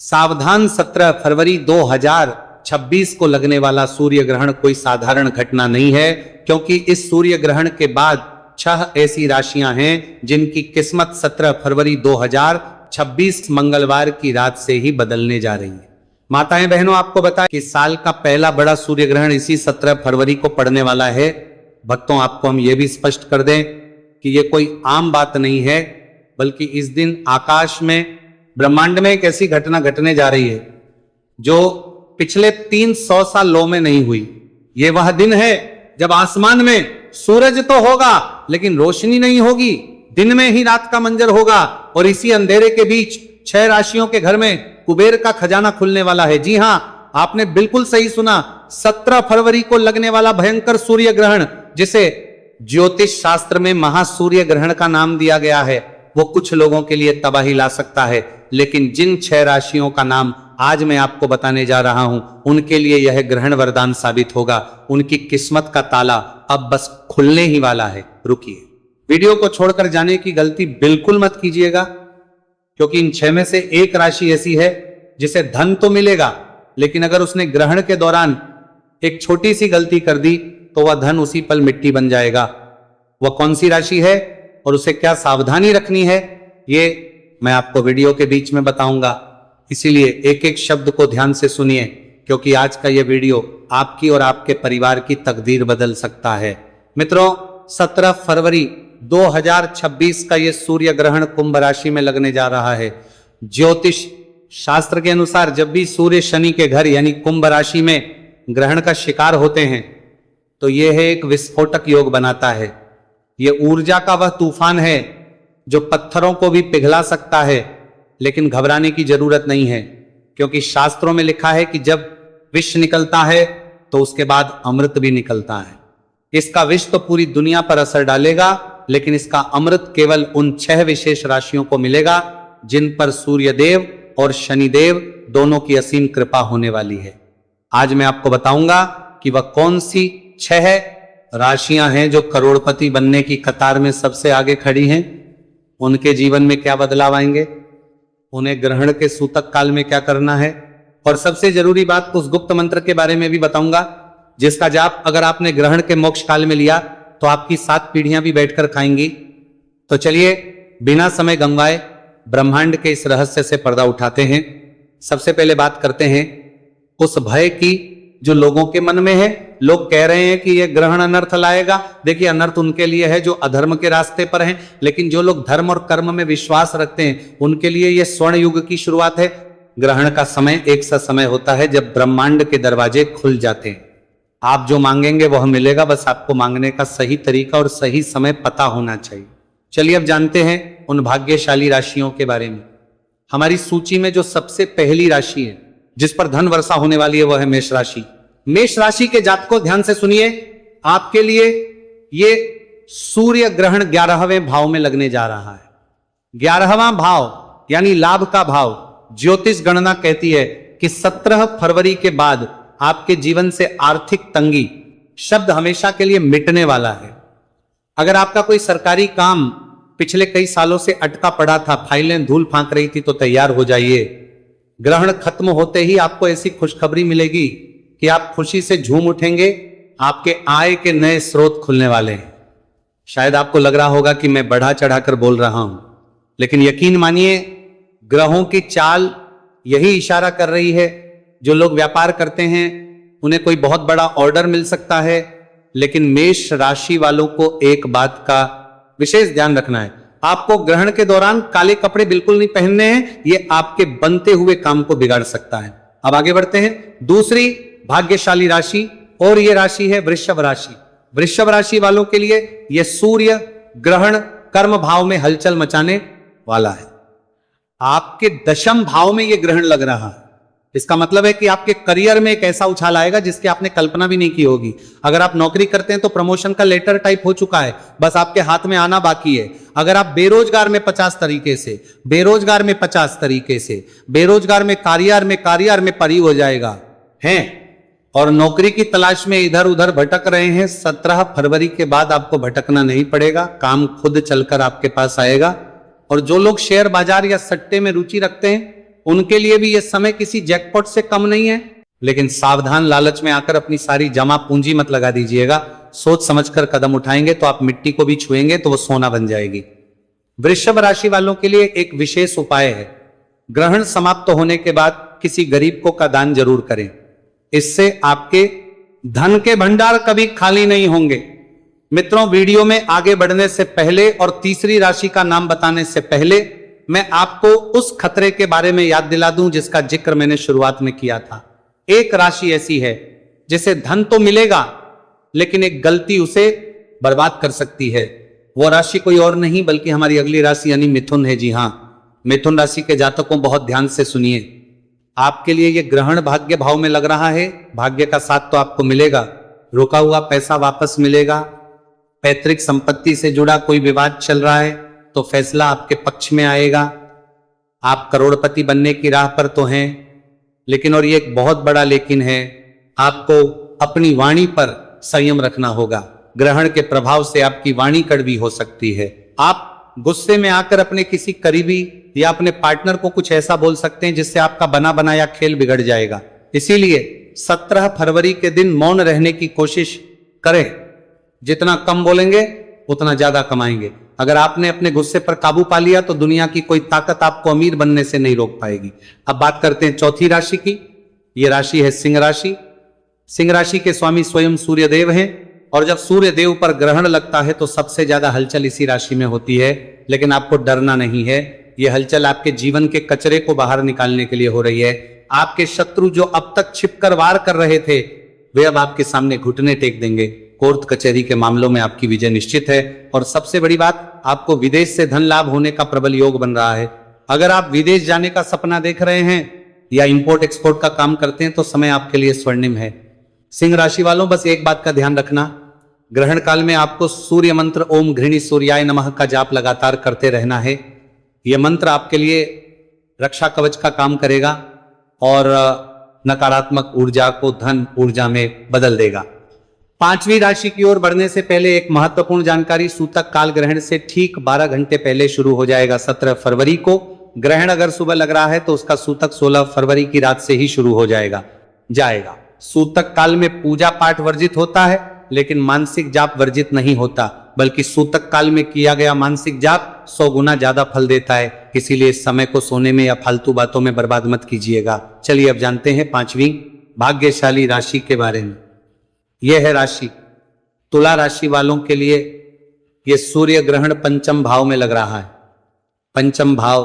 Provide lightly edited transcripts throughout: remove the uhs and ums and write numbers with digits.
सावधान, 17 फरवरी 2026 को लगने वाला सूर्य ग्रहण कोई साधारण घटना नहीं है, क्योंकि इस सूर्य ग्रहण के बाद 6 ऐसी राशियां हैं जिनकी किस्मत 17 फरवरी 2026 मंगलवार की रात से ही बदलने जा रही है। माताएं बहनों, आपको बताएं कि साल का पहला बड़ा सूर्य ग्रहण इसी 17 फरवरी को पड़ने वाला है। भक्तों, आपको हम यह भी स्पष्ट कर दें कि यह कोई आम बात नहीं है, बल्कि इस दिन आकाश में, ब्रह्मांड में एक ऐसी घटना घटने जा रही है जो पिछले 300 सालों में नहीं हुई। यह वह दिन है जब आसमान में सूरज तो होगा लेकिन रोशनी नहीं होगी, दिन में ही रात का मंजर होगा, और इसी अंधेरे के बीच 6 राशियों के घर में कुबेर का खजाना खुलने वाला है। जी हां, आपने बिल्कुल सही सुना। 17 फरवरी को लगने वाला भयंकर सूर्य ग्रहण, जिसे ज्योतिष शास्त्र में महासूर्य ग्रहण का नाम दिया गया है, वो कुछ लोगों के लिए तबाही ला सकता है, लेकिन जिन 6 राशियों का नाम आज मैं आपको बताने जा रहा हूं, उनके लिए यह ग्रहण वरदान साबित होगा। उनकी किस्मत का ताला अब बस खुलने ही वाला है। रुकिए, वीडियो को छोड़कर जाने की गलती बिल्कुल मत कीजिएगा, क्योंकि इन 6 में से एक राशि ऐसी है जिसे धन तो मिलेगा, लेकिन अगर उसने ग्रहण के दौरान एक छोटी सी गलती कर दी तो वह धन उसी पल मिट्टी बन जाएगा। वह कौन सी राशि है और उसे क्या सावधानी रखनी है, ये मैं आपको वीडियो के बीच में बताऊंगा। इसीलिए एक एक शब्द को ध्यान से सुनिए, क्योंकि आज का यह वीडियो आपकी और आपके परिवार की तकदीर बदल सकता है। मित्रों, 17 फरवरी 2026 का यह सूर्य ग्रहण कुंभ राशि में लगने जा रहा है। ज्योतिष शास्त्र के अनुसार जब भी सूर्य शनि के घर यानी कुंभ राशि में ग्रहण का शिकार होते हैं तो यह एक विस्फोटक योग बनाता है। यह ऊर्जा का वह तूफान है जो पत्थरों को भी पिघला सकता है, लेकिन घबराने की जरूरत नहीं है, क्योंकि शास्त्रों में लिखा है कि जब विष निकलता है तो उसके बाद अमृत भी निकलता है। इसका विष तो पूरी दुनिया पर असर डालेगा, लेकिन इसका अमृत केवल उन 6 विशेष राशियों को मिलेगा जिन पर सूर्यदेव और शनिदेव दोनों की असीम कृपा होने वाली है। आज मैं आपको बताऊंगा कि वह कौन सी 6 राशियां हैं जो करोड़पति बनने की कतार में सबसे आगे खड़ी हैं। उनके जीवन में क्या बदलाव आएंगे, उन्हें ग्रहण के सूतक काल में क्या करना है, और सबसे जरूरी बात, उस गुप्त मंत्र के बारे में भी बताऊंगा जिसका जाप अगर आपने ग्रहण के मोक्ष काल में लिया तो आपकी 7 पीढ़ियां भी बैठकर खाएंगी। तो चलिए बिना समय गंवाए ब्रह्मांड के इस रहस्य से पर्दा उठाते हैं। सबसे पहले बात करते हैं उस भय की जो लोगों के मन में है। लोग कह रहे हैं कि यह ग्रहण अनर्थ लाएगा। देखिए, अनर्थ उनके लिए है जो अधर्म के रास्ते पर हैं, लेकिन जो लोग धर्म और कर्म में विश्वास रखते हैं उनके लिए यह स्वर्ण युग की शुरुआत है। ग्रहण का समय एक सा समय होता है जब ब्रह्मांड के दरवाजे खुल जाते हैं। आप जो मांगेंगे वह मिलेगा, बस आपको मांगने का सही तरीका और सही समय पता होना चाहिए। चलिए अब जानते हैं उन भाग्यशाली राशियों के बारे में। हमारी सूची में जो सबसे पहली राशि है जिस पर धन वर्षा होने वाली है वह है मेष राशि। मेष राशि के जातकों, ध्यान से सुनिए, आपके लिए ये सूर्य ग्रहण 11वें भाव में लगने जा रहा है। 11वां भाव यानी लाभ का भाव। ज्योतिष गणना कहती है कि 17 फरवरी के बाद आपके जीवन से आर्थिक तंगी शब्द हमेशा के लिए मिटने वाला है। अगर आपका कोई सरकारी काम पिछले कई सालों से अटका पड़ा था, फाइलें धूल फांक रही थी, तो तैयार हो जाइए। ग्रहण खत्म होते ही आपको ऐसी खुशखबरी मिलेगी कि आप खुशी से झूम उठेंगे। आपके आय के नए स्रोत खुलने वाले हैं। शायद आपको लग रहा होगा कि मैं बढ़ा चढ़ाकर बोल रहा हूं, लेकिन यकीन मानिए ग्रहों की चाल यही इशारा कर रही है। जो लोग व्यापार करते हैं उन्हें कोई बहुत बड़ा ऑर्डर मिल सकता है, लेकिन मेष राशि वालों को एक बात का विशेष ध्यान रखना है। आपको ग्रहण के दौरान काले कपड़े बिल्कुल नहीं पहनने हैं, ये आपके बनते हुए काम को बिगाड़ सकता है। अब आगे बढ़ते हैं। दूसरी भाग्यशाली राशि, और यह राशि है वृषभ राशि। वृषभ राशि वालों के लिए यह सूर्य ग्रहण कर्म भाव में हलचल मचाने वाला है। आपके 10वें भाव में यह ग्रहण लग रहा है। इसका मतलब है कि आपके करियर में एक ऐसा उछाल आएगा जिसकी आपने कल्पना भी नहीं की होगी। अगर आप नौकरी करते हैं तो प्रमोशन का लेटर टाइप हो चुका है, बस आपके हाथ में आना बाकी है। अगर आप बेरोजगार में 50 तरीके से, बेरोजगार में 50 तरीके से, बेरोजगार में कारियर में परी हो जाएगा हैं, और नौकरी की तलाश में इधर उधर भटक रहे हैं, 17 फरवरी के बाद आपको भटकना नहीं पड़ेगा। काम खुद चलकर आपके पास आएगा। और जो लोग शेयर बाजार या सट्टे में रुचि रखते हैं उनके लिए भी यह समय किसी जैकपॉट से कम नहीं है। लेकिन सावधान, लालच में आकर अपनी सारी जमा पूंजी मत लगा दीजिएगा। सोच समझकर कदम उठाएंगे तो आप मिट्टी को भी छुएंगे तो वो सोना बन जाएगी। वृषभ राशि वालों के लिए एक विशेष उपाय है, ग्रहण समाप्त होने के बाद किसी गरीब को का दान जरूर करें। इससे आपके धन के भंडार कभी खाली नहीं होंगे। मित्रों, वीडियो में आगे बढ़ने से पहले और तीसरी राशि का नाम बताने से पहले मैं आपको उस खतरे के बारे में याद दिला दूं जिसका जिक्र मैंने शुरुआत में किया था। एक राशि ऐसी है जिसे धन तो मिलेगा लेकिन एक गलती उसे बर्बाद कर सकती है। वो राशि कोई और नहीं बल्कि हमारी अगली राशि यानी मिथुन है। जी हां, मिथुन राशि के जातकों बहुत ध्यान से सुनिए। आपके लिए यह ग्रहण भाग्य भाव में लग रहा है। भाग्य का साथ तो आपको मिलेगा, रुका हुआ पैसा वापस मिलेगा, पैतृक संपत्ति से जुड़ा कोई विवाद चल रहा है तो फैसला आपके पक्ष में आएगा। आप करोड़पति बनने की राह पर तो हैं, लेकिन और ये एक बहुत बड़ा लेकिन है, आपको अपनी वाणी पर संयम रखना होगा। ग्रहण के प्रभाव से आपकी वाणी कड़वी हो सकती है। आप गुस्से में आकर अपने किसी करीबी या अपने पार्टनर को कुछ ऐसा बोल सकते हैं जिससे आपका बना बनाया खेल बिगड़ जाएगा। इसीलिए 17 फरवरी के दिन मौन रहने की कोशिश करें। जितना कम बोलेंगे उतना ज्यादा कमाएंगे। अगर आपने अपने गुस्से पर काबू पा लिया तो दुनिया की कोई ताकत आपको अमीर बनने से नहीं रोक पाएगी। अब बात करते हैं चौथी राशि की। यह राशि है सिंह राशि। सिंह राशि के स्वामी स्वयं सूर्य देव हैं और जब सूर्य देव पर ग्रहण लगता है तो सबसे ज्यादा हलचल इसी राशि में होती है। लेकिन आपको डरना नहीं है, यह हलचल आपके जीवन के कचरे को बाहर निकालने के लिए हो रही है। आपके शत्रु जो अब तक छिपकर वार कर रहे थे वे अब आपके सामने घुटने टेक देंगे। कोर्ट कचहरी के मामलों में आपकी विजय निश्चित है। और सबसे बड़ी बात, आपको विदेश से धन लाभ होने का प्रबल योग बन रहा है। अगर आप विदेश जाने का सपना देख रहे हैं या इंपोर्ट एक्सपोर्ट का काम करते हैं तो समय आपके लिए स्वर्णिम है। सिंह राशि वालों, बस एक बात का ध्यान रखना, ग्रहण काल में आपको सूर्य मंत्र ओम घृणी सूर्याय नमः का जाप लगातार करते रहना है। यह मंत्र आपके लिए रक्षा कवच का काम करेगा और नकारात्मक ऊर्जा को धन ऊर्जा में बदल देगा। पांचवी राशि की ओर बढ़ने से पहले एक महत्वपूर्ण जानकारी, सूतक काल ग्रहण से ठीक 12 घंटे पहले शुरू हो जाएगा। 17 फरवरी को ग्रहण अगर सुबह लग रहा है तो उसका सूतक 16 फरवरी की रात से ही शुरू हो जाएगा। सूतक काल में पूजा पाठ वर्जित होता है लेकिन मानसिक जाप वर्जित नहीं होता, बल्कि सूतक काल में किया गया मानसिक जाप 100 गुना ज्यादा फल देता है। इसीलिए इस समय को सोने में या फालतू बातों में बर्बाद मत कीजिएगा। चलिए अब जानते हैं पांचवी भाग्यशाली राशि के बारे में। यह है राशि तुला राशि वालों के लिए। यह सूर्य ग्रहण पंचम भाव में लग रहा है। पंचम भाव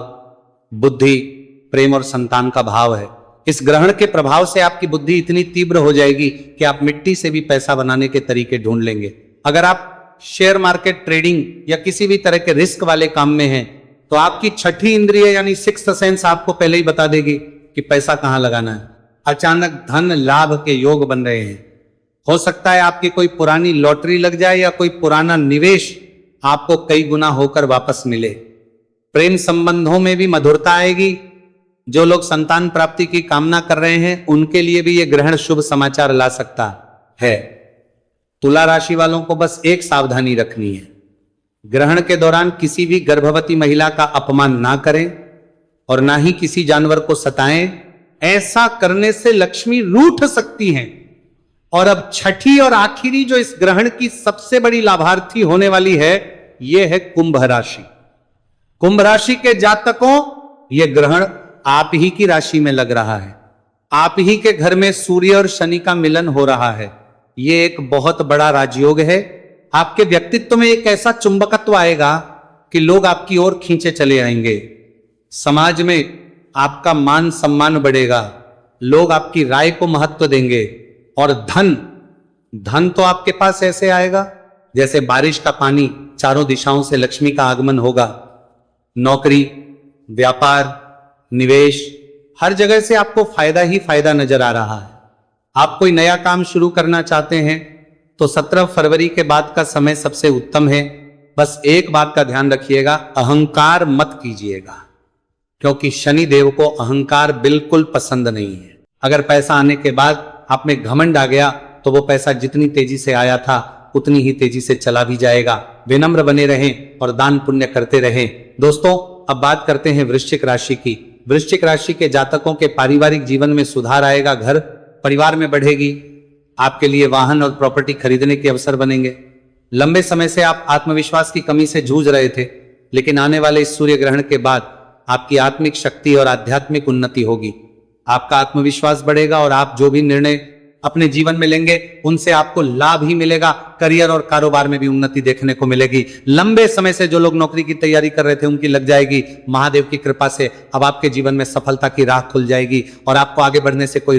बुद्धि, प्रेम और संतान का भाव है। इस ग्रहण के प्रभाव से आपकी बुद्धि इतनी तीव्र हो जाएगी कि आप मिट्टी से भी पैसा बनाने के तरीके ढूंढ लेंगे। अगर आप शेयर मार्केट, ट्रेडिंग या किसी भी तरह के रिस्क वाले काम में हैं तो आपकी छठी इंद्रिय यानी सिक्स्थ सेंस आपको पहले ही बता देगी कि पैसा कहां लगाना है। अचानक धन लाभ के योग बन रहे हैं। हो सकता है आपकी कोई पुरानी लॉटरी लग जाए या कोई पुराना निवेश आपको कई गुना होकर वापस मिले। प्रेम संबंधों में भी मधुरता आएगी। जो लोग संतान प्राप्ति की कामना कर रहे हैं उनके लिए भी यह ग्रहण शुभ समाचार ला सकता है। तुला राशि वालों को बस एक सावधानी रखनी है, ग्रहण के दौरान किसी भी गर्भवती महिला का अपमान ना करें और ना ही किसी जानवर को सताएं। ऐसा करने से लक्ष्मी रूठ सकती हैं। और अब छठी और आखिरी जो इस ग्रहण की सबसे बड़ी लाभार्थी होने वाली है, यह है कुंभ राशि। कुंभ राशि के जातकों, यह ग्रहण आप ही की राशि में लग रहा है। आप ही के घर में सूर्य और शनि का मिलन हो रहा है। यह एक बहुत बड़ा राजयोग है। आपके व्यक्तित्व में एक ऐसा चुंबकत्व आएगा कि लोग आपकी ओर खींचे चले आएंगे। समाज में आपका मान सम्मान बढ़ेगा, लोग आपकी राय को महत्व देंगे। और धन तो आपके पास ऐसे आएगा जैसे बारिश का पानी, चारों दिशाओं से लक्ष्मी का आगमन होगा। नौकरी, व्यापार, निवेश, हर जगह से आपको फायदा ही फायदा नजर आ रहा है। आप कोई नया काम शुरू करना चाहते हैं तो 17 फरवरी के बाद का समय सबसे उत्तम है। बस एक बात का ध्यान रखिएगा, अहंकार मत कीजिएगा, क्योंकि शनि देव को अहंकार बिल्कुल पसंद नहीं है। अगर पैसा आने के बाद आप में घमंड आ गया तो वो पैसा जितनी तेजी से आया था उतनी ही तेजी से चला भी जाएगा। विनम्र बने रहें और दान पुण्य करते रहें। दोस्तों, अब बात करते हैं वृश्चिक राशि की। वृश्चिक राशि के जातकों के पारिवारिक जीवन में सुधार आएगा, घर परिवार में बढ़ेगी, आपके लिए वाहन और प्रॉपर्टी खरीदने के अवसर बनेंगे। लंबे समय से आप आत्मविश्वास की कमी से जूझ रहे थे, लेकिन आने वाले इस सूर्य ग्रहण के बाद आपकी आत्मिक शक्ति और आध्यात्मिक उन्नति होगी। आपका आत्मविश्वास बढ़ेगा और आप जो भी निर्णय अपने जीवन में लेंगे उनसे आपको लाभ ही मिलेगा। करियर और कारोबार में भी उन्नति देखने को मिलेगी। लंबे समय से जो लोग नौकरी की तैयारी कर रहे थे उनकी लग जाएगी। महादेव की कृपा से अब आपके जीवन में सफलता की राह खुल जाएगी और आपको आगे बढ़ने से कोई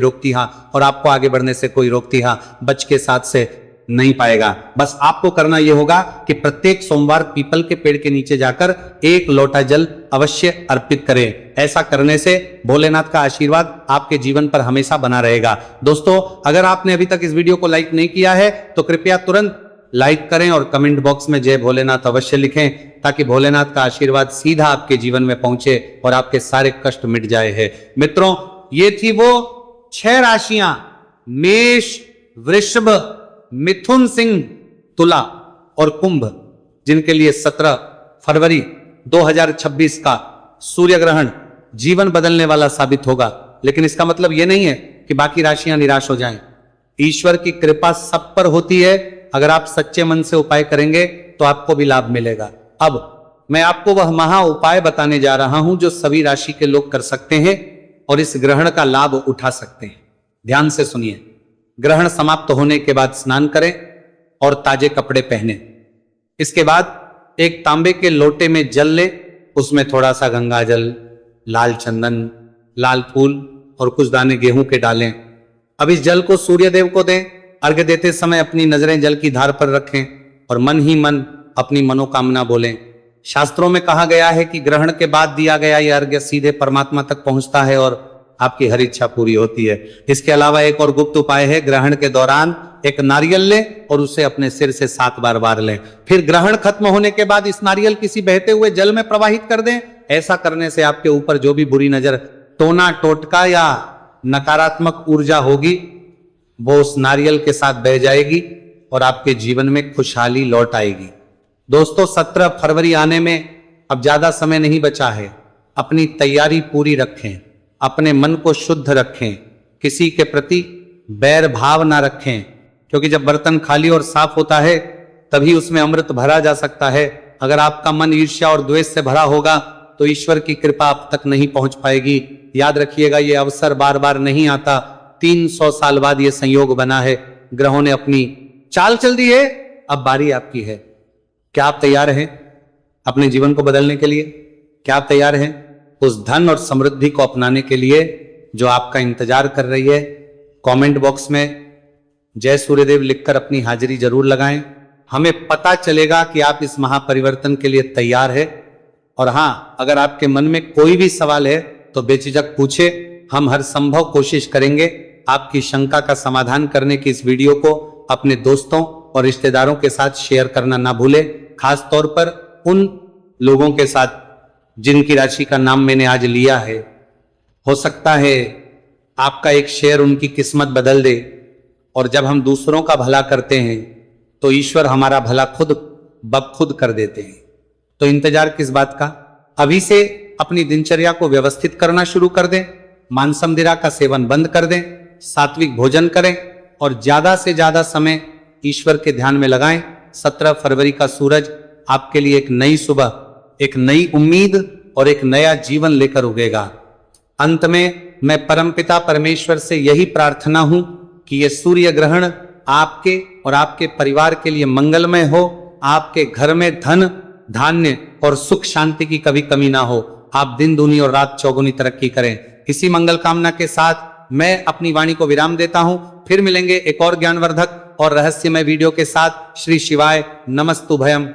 रोकती बच के साथ से नहीं पाएगा। बस आपको करना यह होगा कि प्रत्येक सोमवार पीपल के पेड़ के नीचे जाकर 1 लोटा जल अवश्य अर्पित करें। ऐसा करने से भोलेनाथ का आशीर्वाद आपके जीवन पर हमेशा बना रहेगा। दोस्तों, अगर आपने अभी तक इस वीडियो को लाइक नहीं किया है तो कृपया तुरंत लाइक करें और कमेंट बॉक्स में जय भोलेनाथ अवश्य लिखें, ताकि भोलेनाथ का आशीर्वाद सीधा आपके जीवन में पहुंचे और आपके सारे कष्ट मिट जाए है। मित्रों, ये थी वो 6 राशियां, मेष, वृषभ, मिथुन, सिंह, तुला और कुंभ, जिनके लिए 17 फरवरी 2026 का सूर्य ग्रहण जीवन बदलने वाला साबित होगा। लेकिन इसका मतलब यह नहीं है कि बाकी राशियां निराश हो जाएं। ईश्वर की कृपा सब पर होती है। अगर आप सच्चे मन से उपाय करेंगे तो आपको भी लाभ मिलेगा। अब मैं आपको वह महा उपाय बताने जा रहा हूं जो सभी राशि के लोग कर सकते हैं और इस ग्रहण का लाभ उठा सकते हैं। ध्यान से सुनिए। ग्रहण समाप्त होने के बाद स्नान करें और ताजे कपड़े पहने। इसके बाद एक तांबे के लोटे में जल ले, उसमें थोड़ा सा गंगा जल, लाल चंदन, लाल फूल और कुछ दाने गेहूं के डालें। अब इस जल को सूर्य देव को दें। अर्घ्य देते समय अपनी नजरें जल की धार पर रखें और मन ही मन अपनी मनोकामना बोलें। शास्त्रों में कहा गया है कि ग्रहण के बाद दिया गया यह अर्घ्य सीधे परमात्मा तक पहुंचता है और आपकी हर इच्छा पूरी होती है। इसके अलावा एक और गुप्त उपाय है। ग्रहण के दौरान एक नारियल लें और उसे अपने सिर से 7 बार बार लें। फिर ग्रहण खत्म होने के बाद इस नारियल किसी बहते हुए जल में प्रवाहित कर दें। ऐसा करने से आपके ऊपर जो भी बुरी नजर, टोना टोटका या नकारात्मक ऊर्जा होगी वो उस नारियल के साथ बह जाएगी और आपके जीवन में खुशहाली लौट आएगी। दोस्तों, 17 फरवरी आने में अब ज्यादा समय नहीं बचा है। अपनी तैयारी पूरी रखें, अपने मन को शुद्ध रखें, किसी के प्रति बैर भाव ना रखें, क्योंकि जब बर्तन खाली और साफ होता है तभी उसमें अमृत भरा जा सकता है। अगर आपका मन ईर्ष्या और द्वेष से भरा होगा तो ईश्वर की कृपा आप तक नहीं पहुंच पाएगी। याद रखिएगा, ये अवसर बार बार नहीं आता। 300 साल बाद ये संयोग बना है। ग्रहों ने अपनी चाल चल दी है, अब बारी आपकी है। क्या आप तैयार हैं अपने जीवन को बदलने के लिए? क्या आप तैयार हैं उस धन और समृद्धि को अपनाने के लिए जो आपका इंतजार कर रही है? कमेंट बॉक्स में जय सूर्यदेव लिखकर अपनी हाजिरी जरूर लगाएं। हमें पता चलेगा कि आप इस महापरिवर्तन के लिए तैयार है। और हां, अगर आपके मन में कोई भी सवाल है तो बेझिझक पूछे। हम हर संभव कोशिश करेंगे आपकी शंका का समाधान करने की। इस वीडियो को अपने दोस्तों और रिश्तेदारों के साथ शेयर करना ना भूलें, खास तौर पर उन लोगों के साथ जिनकी राशि का नाम मैंने आज लिया है। हो सकता है आपका एक शेयर उनकी किस्मत बदल दे। और जब हम दूसरों का भला करते हैं तो ईश्वर हमारा भला खुद ब खुद कर देते हैं। तो इंतजार किस बात का? अभी से अपनी दिनचर्या को व्यवस्थित करना शुरू कर दें। मांसमदिरा का सेवन बंद कर दें, सात्विक भोजन करें और ज्यादा से ज्यादा समय ईश्वर के ध्यान में लगाएं। 17 फरवरी का सूरज आपके लिए एक नई सुबह, एक नई उम्मीद और एक नया जीवन लेकर उगेगा। अंत में मैं परमपिता परमेश्वर से यही प्रार्थना हूं कि यह सूर्य ग्रहण आपके और आपके परिवार के लिए मंगलमय हो। आपके घर में धन, धान्य और सुख शांति की कभी कमी ना हो। आप दिन दूनी और रात चौगुनी तरक्की करें। इसी मंगल कामना के साथ मैं अपनी वाणी को विराम देता हूं। फिर मिलेंगे एक और ज्ञानवर्धक और रहस्यमय वीडियो के साथ। श्री शिवाय नमस्तुभयम।